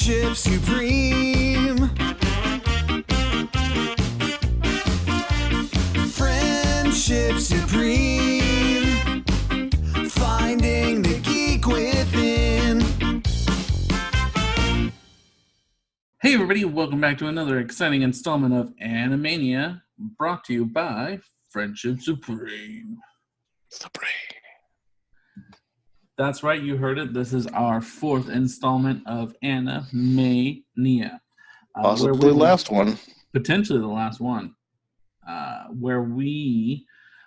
Friendship supreme. Friendship supreme. Finding the geek within. Hey everybody, welcome back to another exciting installment of AniMay-nia, brought to you by Friendship Supreme. That's right, you heard it. This is our fourth installment of AniMay-nia. Possibly the last one. Potentially the last one. Where we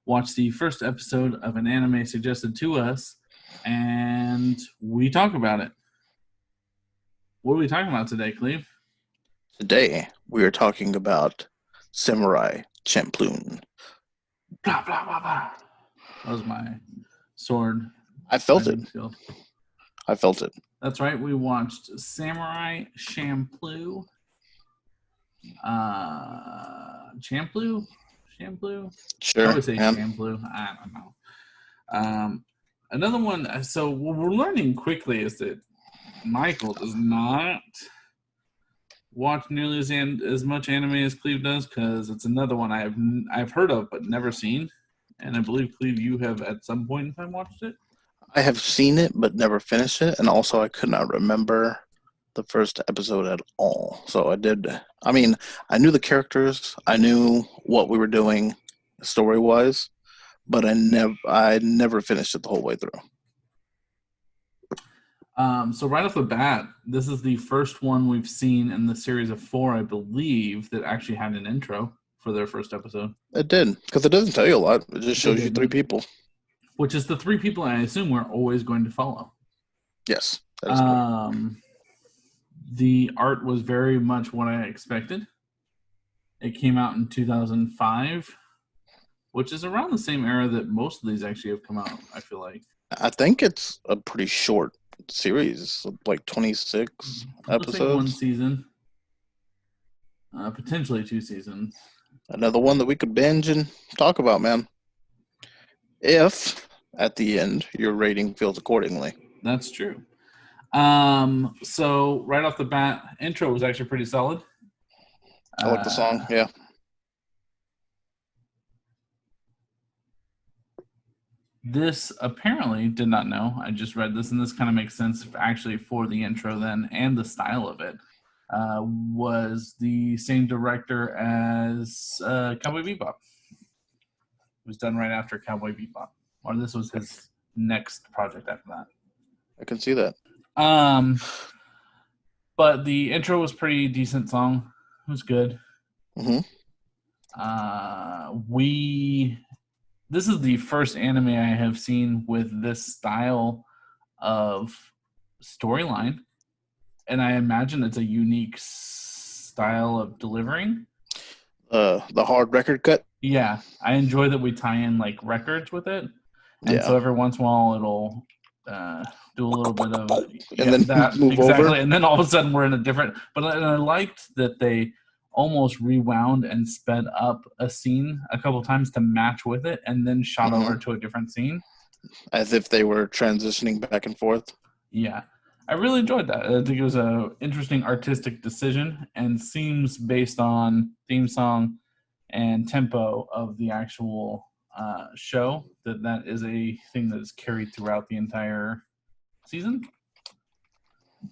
watch the first episode of an anime suggested to us, and we talk about it. What are we talking about today, Cleve? Today, we are talking about Samurai Champloo. Blah, blah, blah, blah. That was my sword. I felt it. Skill. I felt it. That's right. We watched Samurai Champloo. Champloo? Sure. I always say yeah. Champloo. I don't know. Another one. So what we're learning quickly is that Michael does not watch nearly as much anime as Cleve does, because it's another one I've heard of but never seen, and I believe, Cleve, you have at some point in time watched it. I have seen it but never finished it, and also I could not remember the first episode at all. So I knew the characters, I knew what we were doing story-wise, but I never finished it the whole way through. So right off the bat, this is the first one we've seen in the series of 4, I believe, that actually had an intro for their first episode. It did, because it doesn't tell you a lot. It just shows you 3 people. Which is the 3 people I assume we're always going to follow. Yes. That is correct. The art was very much what I expected. It came out in 2005, which is around the same era that most of these actually have come out, I feel like. I think it's a pretty short series, like 26 episodes. Like 1 season. Potentially 2 seasons. Another one that we could binge and talk about, man. If, at the end, your rating feels accordingly. That's true. So, right off the bat, intro was actually pretty solid. I like the song, yeah. This apparently, did not know, I just read this, and this kind of makes sense actually for the intro then, and the style of it, was the same director as Cowboy Bebop. It was done right after Cowboy Bebop. Or this was his next project after that. I can see that. But the intro was pretty decent song. It was good. Mm-hmm. This is the first anime I have seen with this style of storyline, and I imagine it's a unique style of delivering. The hard record cut? Yeah, I enjoy that we tie in like records with it, and so every once in a while it'll do a little bit of then that move exactly, over. and then all of a sudden we're in a different. But I liked that they almost rewound and sped up a scene a couple times to match with it, and then shot over to a different scene, as if they were transitioning back and forth. Yeah, I really enjoyed that. I think it was an interesting artistic decision, and seems based on theme song and tempo of the actual show that is a thing that is carried throughout the entire season.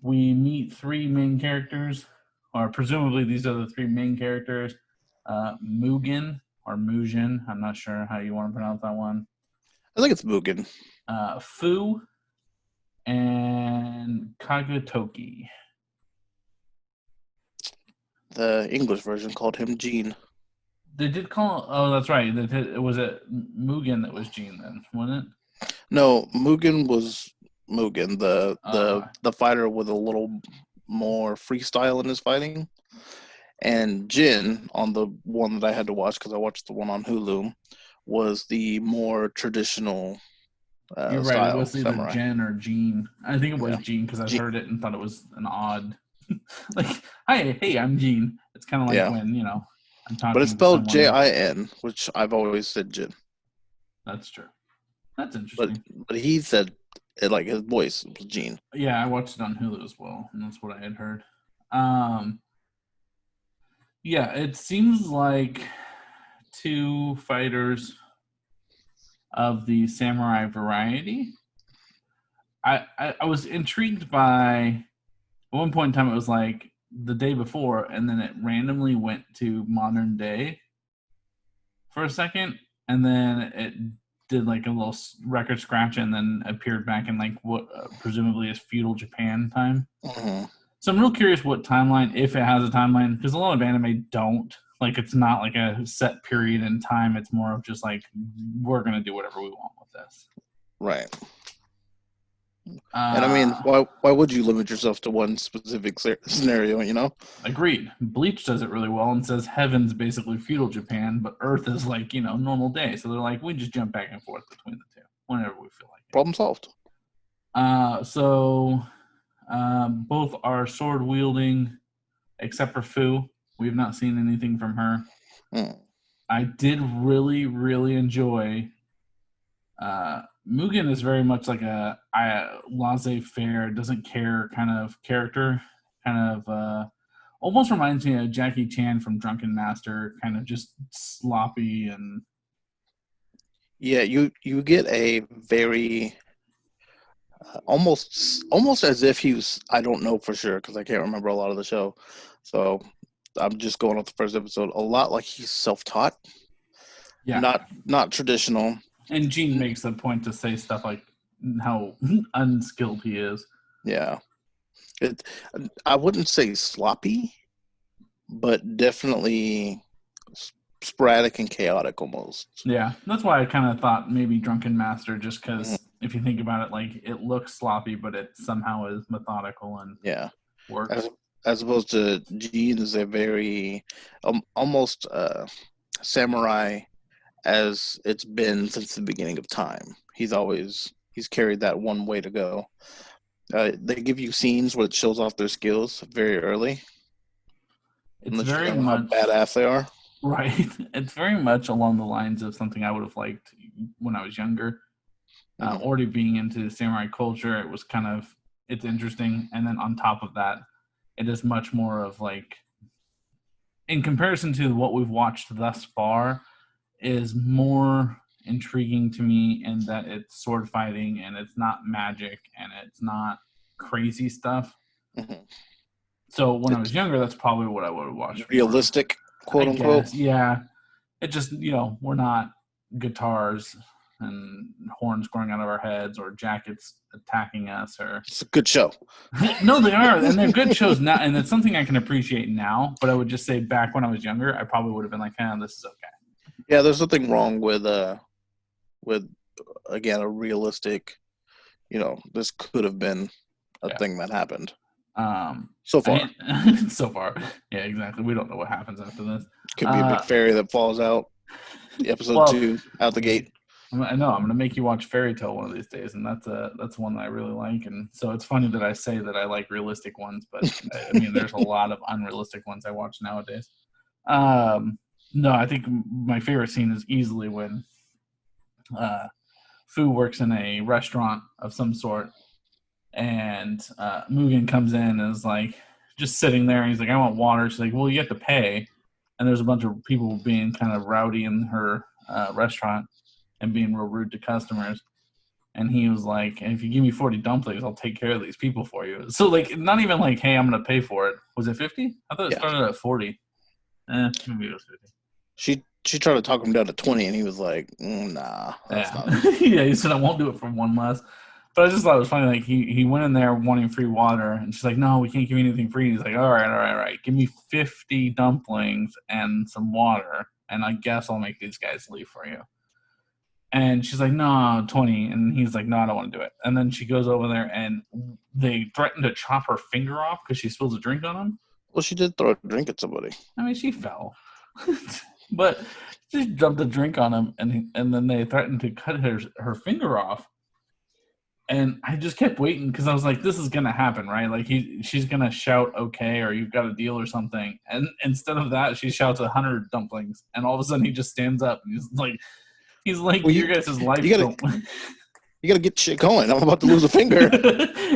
We meet 3 main characters, or presumably these are the 3 main characters. Mugen or Mujin, I'm not sure how you want to pronounce that one. I think it's Mugen. Fu and Kagutoki. The English version called him Gene. They did call. Oh, that's right. It was Mugen that was Gene then, wasn't it? No, Mugen was Mugen, the fighter with a little more freestyle in his fighting. And Jin, on the one that I had to watch because I watched the one on Hulu, was the more traditional You're right. style. It was either samurai. Jen or Gene. I think it was Gene because I heard it and thought it was an odd. Like, hey, I'm Gene. It's kind of like when I'm talking. But it's spelled to someone Jin, which I've always said Jin. That's true. That's interesting. But he said like his voice was Gene. Yeah, I watched it on Hulu as well, and that's what I had heard. Yeah, it seems like two fighters of the samurai variety. I was intrigued by, at one point in time, it was like the day before, and then it randomly went to modern day for a second, and then it did like a little record scratch, and then appeared back in like what presumably is feudal Japan time. Mm-hmm. So I'm real curious what timeline, if it has a timeline, because a lot of anime don't. Like, it's not like a set period in time. It's more of just like, we're going to do whatever we want with this. Right. And I mean, why would you limit yourself to one specific scenario, you know? Agreed. Bleach does it really well and says heaven's basically feudal Japan, but Earth is like, normal day. So they're like, we just jump back and forth between the two whenever we feel like it. Problem solved. So both are sword wielding, except for Fu. We have not seen anything from her. I did really, really enjoy. Mugen is very much like a laissez-faire, doesn't care kind of character. Kind of almost reminds me of Jackie Chan from Drunken Master, kind of just sloppy and. Yeah, you get a very almost as if he was. I don't know for sure because I can't remember a lot of the show, so I'm just going off the first episode. A lot like he's self-taught. Yeah. Not traditional. And Gene makes the point to say stuff like how unskilled he is. Yeah. I wouldn't say sloppy, but definitely sporadic and chaotic almost. Yeah, that's why I kind of thought maybe Drunken Master, just because if you think about it, like, it looks sloppy, but it somehow is methodical and works. As opposed to Gene is a very almost samurai as it's been since the beginning of time. He's carried that one way to go. They give you scenes where it shows off their skills very early. It's very much how badass they are. Right. It's very much along the lines of something I would have liked when I was younger. Already being into the samurai culture, it was it's interesting. And then on top of that, it is much more of like, in comparison to what we've watched thus far, is more intriguing to me in that it's sword fighting and it's not magic and it's not crazy stuff. Mm-hmm. So when I was younger, that's probably what I would have watched. Realistic, quote unquote. Yeah. It just, we're not guitars and horns growing out of our heads or jackets attacking us. Or it's a good show. No, they are. And they're good shows now. And it's something I can appreciate now. But I would just say back when I was younger, I probably would have been like, this is okay. Yeah, there's nothing wrong with again, a realistic, this could have been a thing that happened. So far. So far. Yeah, exactly. We don't know what happens after this. Could be a big fairy that falls out. Episode 2, out the gate. I know. I'm going to make you watch Fairy Tale one of these days, and that's one that I really like. And so it's funny that I say that I like realistic ones, but I mean, there's a lot of unrealistic ones I watch nowadays. No, I think my favorite scene is easily when Fu works in a restaurant of some sort, and Mugen comes in and is like just sitting there, and he's like, I want water. She's like, well, you have to pay. And there's a bunch of people being kind of rowdy in her restaurant and being real rude to customers. And he was like, if you give me 40 dumplings, I'll take care of these people for you. So, like, not even like, hey, I'm going to pay for it. Was it 50? I thought it started at 40. Maybe it was 50. She tried to talk him down to 20, and he was like, nah. That's not yeah, he said, I won't do it for one less. But I just thought it was funny. Like, he went in there wanting free water, and she's like, no, we can't give you anything free. And he's like, all right. Give me 50 dumplings and some water, and I guess I'll make these guys leave for you. And she's like, no, 20. And he's like, no, I don't want to do it. And then she goes over there, and they threaten to chop her finger off because she spills a drink on him. Well, she did throw a drink at somebody. I mean, she fell. But she dumped a drink on him, and then they threatened to cut her finger off. And I just kept waiting because I was like, this is going to happen, right? Like, she's going to shout, okay, or you've got a deal or something. And instead of that, she shouts 100 dumplings. And all of a sudden, he just stands up. And he's like, well, your guys' life. You gotta get shit going. I'm about to lose a finger.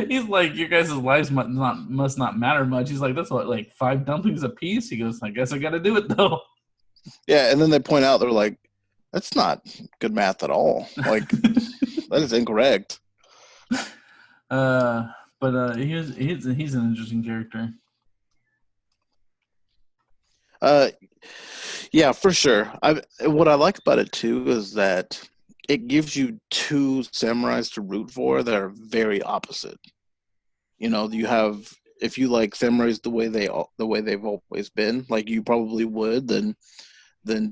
He's like, your guys' lives must not matter much. He's like, that's what, like 5 dumplings a piece? He goes, I guess I got to do it though. Yeah, and then they point out, they're like, that's not good math at all. Like, that is incorrect. But he's an interesting character. Yeah, for sure. What I like about it too is that it gives you 2 samurais to root for that are very opposite. You know, you have, if you like samurais the way they've always been, like you probably would, then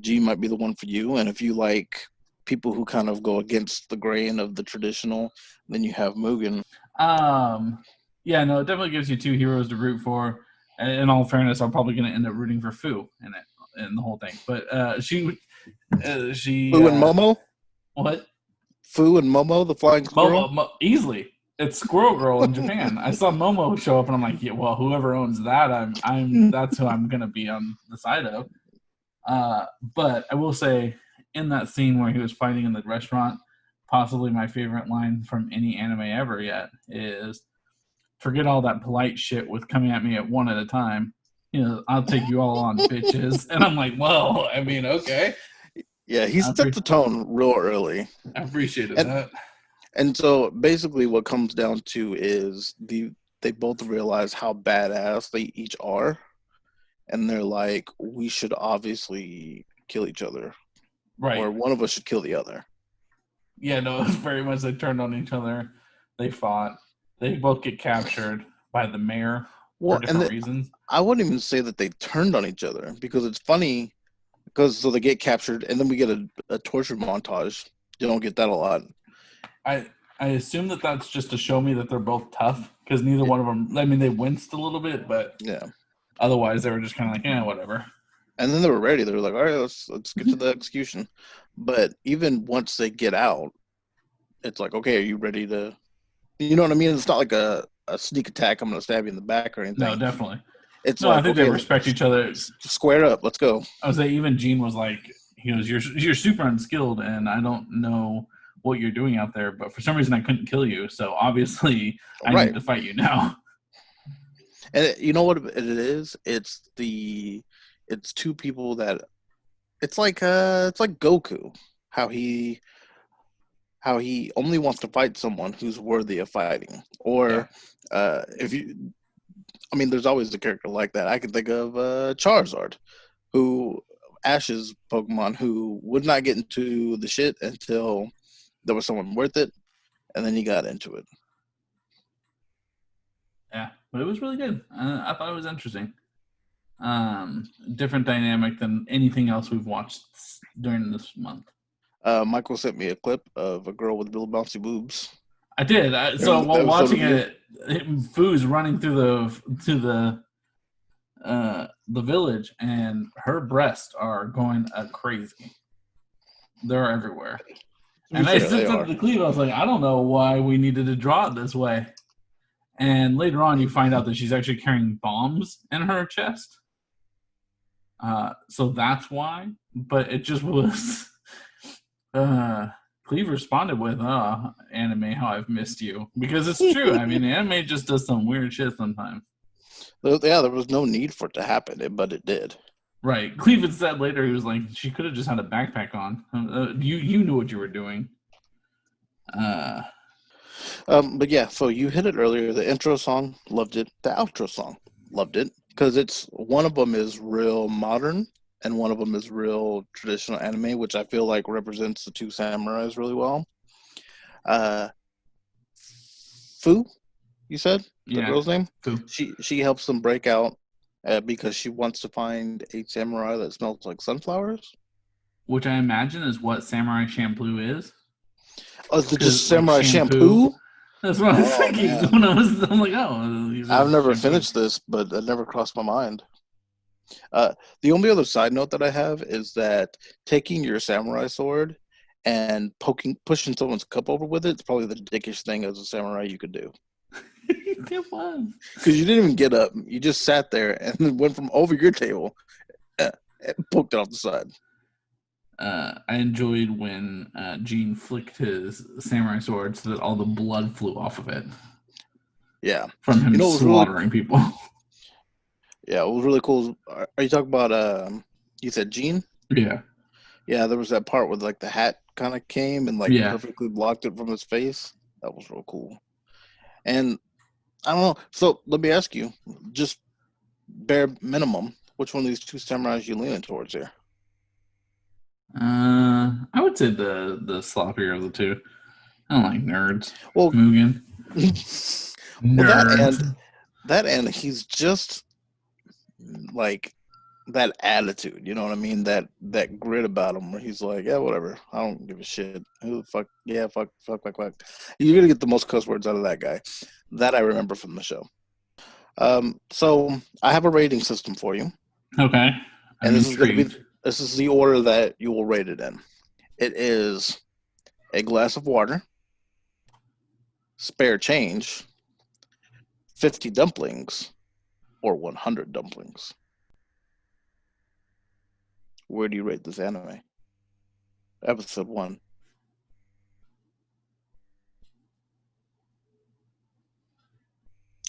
G might be the one for you. And if you like people who kind of go against the grain of the traditional, then you have Mugen. Yeah, no, it definitely gives you 2 heroes to root for. And in all fairness, I'm probably going to end up rooting for Fu in the whole thing. But she Fu and Momo? What? Fu and Momo, the flying squirrel? Easily. It's Squirrel Girl in Japan. I saw Momo show up, and I'm like, yeah, well, whoever owns that, that's who I'm gonna be on the side of. But I will say, in that scene where he was fighting in the restaurant, possibly my favorite line from any anime ever yet is, "Forget all that polite shit with coming at me at one at a time. You know, I'll take you all on, bitches." And I'm like, well, I mean, okay. Yeah, he set the tone real early. I appreciated that. And so basically what comes down to is they both realize how badass they each are. And they're like, we should obviously kill each other. Right. Or one of us should kill the other. Yeah, no, it was very much they turned on each other. They fought. They both get captured by the mayor for different reasons. I wouldn't even say that they turned on each other, because it's funny, because so they get captured and then we get a torture montage. You don't get that a lot. I assume that that's just to show me that they're both tough, because neither one of them, I mean, they winced a little bit, but yeah, otherwise they were just kind of like, yeah, whatever. And then they were ready. They were like, all right, let's get to the execution. But even once they get out, it's like, okay, are you ready to, you know what I mean? It's not like a sneak attack, I'm going to stab you in the back or anything. No, definitely. It's no, like, I think okay, they respect each other. Square up, let's go. I was like, even Gene was like, he goes, you're super unskilled, and I don't know what you're doing out there, but for some reason I couldn't kill you, so obviously I need to fight you now. And you know what it is? It's 2 people that it's like Goku, how he only wants to fight someone who's worthy of fighting. Or there's always a character like that. I can think of Charizard, who Ash's Pokemon, who would not get into the shit until there was someone worth it, and then he got into it. Yeah, but it was really good. I thought it was interesting. Different dynamic than anything else we've watched during this month. Michael sent me a clip of a girl with little bouncy boobs. I did. So while watching it, Fu's running through the village, and her breasts are going crazy. They're everywhere. And I said to the Cleve, I was like, I don't know why we needed to draw it this way. And later on, you find out that she's actually carrying bombs in her chest. So that's why. But it just was... Cleve responded with, anime, how I've missed you. Because it's true. I mean, anime just does some weird shit sometimes. Yeah, there was no need for it to happen, but it did. Right. Cleve had said later, he was like, she could have just had a backpack on. You knew what you were doing. But yeah, so you hit it earlier. The intro song, loved it. The outro song, loved it. Because it's one of them is real modern, and one of them is real traditional anime, which I feel like represents the 2 samurais really well. Fu, you said? The girl's name? Fu. She helps them break out because she wants to find a samurai that smells like sunflowers. Which I imagine is what Samurai Champloo is. Oh, is it just Samurai Shampoo? That's what I was thinking. When I'm like, I've never finished this, but it never crossed my mind. The only other side note that I have is that taking your samurai sword and pushing someone's cup over with it is probably the dickish thing as a samurai you could do. It was. Because you didn't even get up. You just sat there and then went from over your table and poked it off the side. I enjoyed when Gene flicked his samurai sword so that all the blood flew off of it Yeah. from him You know, it was really slaughtering people. Yeah, it was really cool. Are you talking about you said Gene? Yeah, Yeah, there was that part where like the hat kind of came and like yeah. perfectly blocked it from his face. That was real cool. And I don't know. So let me ask you, just bare minimum, which one of these two samurais you leaning towards here? I would say the sloppier of the two. I don't like nerds. Well, Mugen. well, Nerds. that and he's just like that attitude. You know what I mean? That grit about him, where he's like, yeah, whatever. I don't give a shit. Who the fuck? Yeah, fuck. You're gonna get the most cuss words out of that guy. That I remember from the show. So I have a rating system for you, Okay. and I'm intrigued. this is the order that you will rate it in. It is a glass of water, spare change, 50 dumplings, or 100 dumplings. Where do you rate this anime? Episode 1.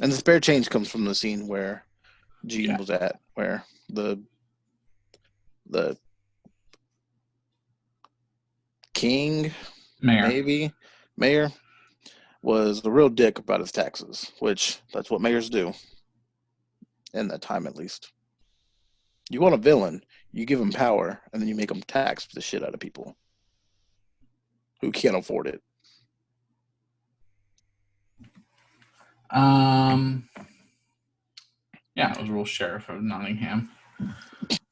And the spare change comes from the scene where Gene Yeah. was at, where the king, Mayor. mayor, was the real dick about his taxes, which that's what mayors do, in that time at least. You want a villain, you give him power, and then you make him tax the shit out of people who can't afford it. Yeah, it was real sheriff of Nottingham.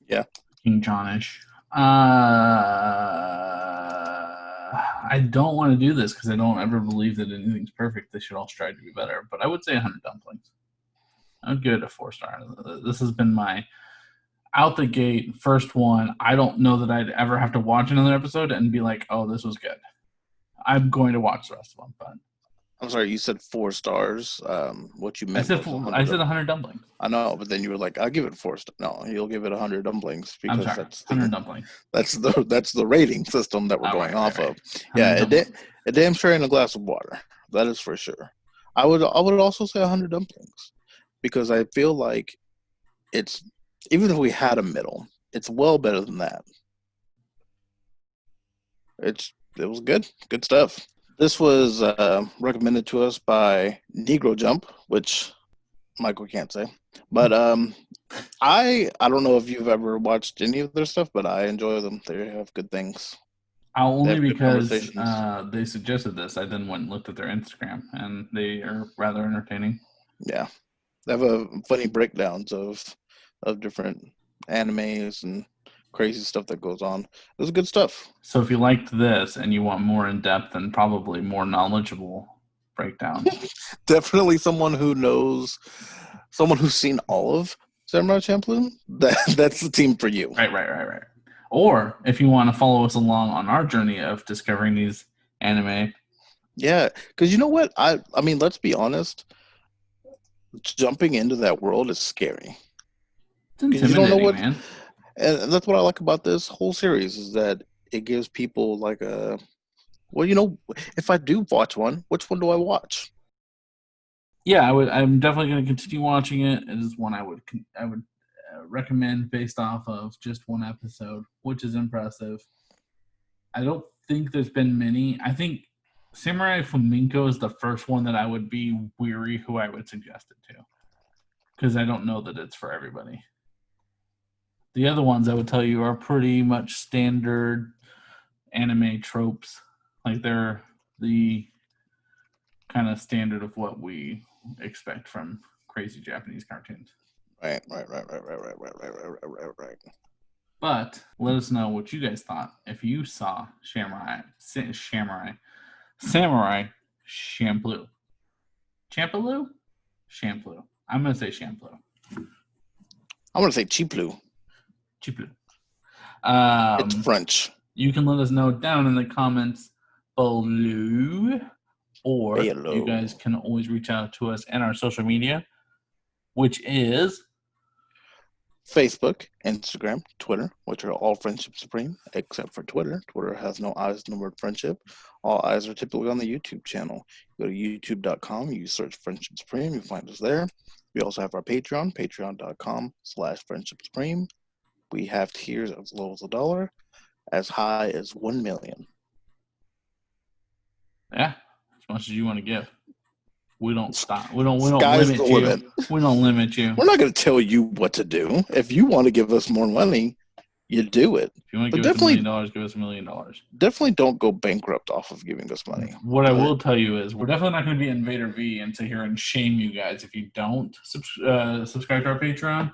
Yeah. King Johnish. I don't want to do this because I don't ever believe that anything's perfect. They should all strive to be better. But I would say 100 dumplings. I would give it a 4-star. This has been my out the gate first one. I don't know that I'd ever have to watch another episode and be like, oh, this was good. I'm going to watch the rest of them. But I'm sorry, you said 4 stars. What you meant was 100. I said 100 dumplings. I know, but then you were like, "I'll give it 4 stars." No, you'll give it 100 dumplings I'm because sorry, 100 dumplings. that's the rating system that we're Oh, going right, off right. of. Yeah, a damn sure in a glass of water. That is for sure. I would also say 100 dumplings because I feel like it's, even if we had a middle, it's well better than that. It was good stuff. This was recommended to us by Negro Jump, which Michael can't say. But I don't know if you've ever watched any of their stuff, but I enjoy them. They have good things. Only good because conversations. they suggested this. I then went and looked at their Instagram, and they are rather entertaining. Yeah, they have a funny breakdowns of different animes and crazy stuff that goes on. It was good stuff. So if you liked this and you want more in depth and probably more knowledgeable breakdowns, Definitely someone who's seen all of Samurai Champloo. That's the team for you. right. Or if you want to follow us along on our journey of discovering these anime, Yeah, because you know what? I mean, let's be honest. Jumping into that world is scary. it's intimidating, You don't know what, man. and that's what I like about this whole series is that it gives people like a, well, you know, if I do watch one, which one do I watch? Yeah, I'm definitely going to continue watching it. It is one I would recommend based off of just one episode, which is impressive. I don't think there's been many. I think Samurai Flamenco is the first one that I would be weary who I would suggest it to, because I don't know that it's for everybody. The other ones I would tell you are pretty much standard anime tropes. Like they're the kind of standard of what we expect from crazy Japanese cartoons. Right. But let us know what you guys thought if you saw Samurai Champloo. Champloo. I'm gonna say Champloo. I want to say Chiploo. Champloo. It's French. You can let us know down in the comments below, or you guys can always reach out to us in our social media, which is Facebook, Instagram, Twitter, which are all Friendship Supreme, except for Twitter. Twitter has no eyes in the word friendship. All eyes are typically on the YouTube channel. Go to youtube.com, you search Friendship Supreme, you find us there. We also have our Patreon, patreon.com/Friendship Supreme. We have tiers as low as $1, as high as 1 million. Yeah, as much as you want to give. We don't stop. We don't Sky's limit the you. limit. We don't limit you. We're not going to tell you what to do. If you want to give us more money, you do it. If you want to But give us $1 definitely, million, give us $1 million. definitely don't go bankrupt off of giving us money. What I will tell you is we're definitely not going to be Invader V and sit here and shame you guys if you don't subscribe to our Patreon.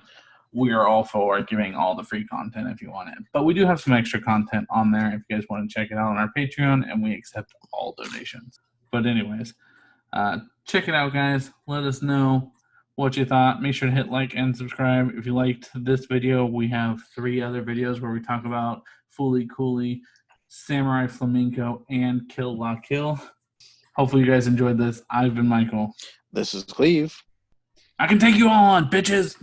We are all for giving all the free content if you want it. But we do have some extra content on there if you guys want to check it out on our Patreon, and we accept all donations. But anyways, check it out, guys. Let us know what you thought. Make sure to hit like and subscribe. If you liked this video, we have 3 other videos where we talk about Fooly Cooley, Samurai Flamenco, and Kill La Kill. Hopefully you guys enjoyed this. I've been Michael. This is Cleve. I can take you all on, bitches!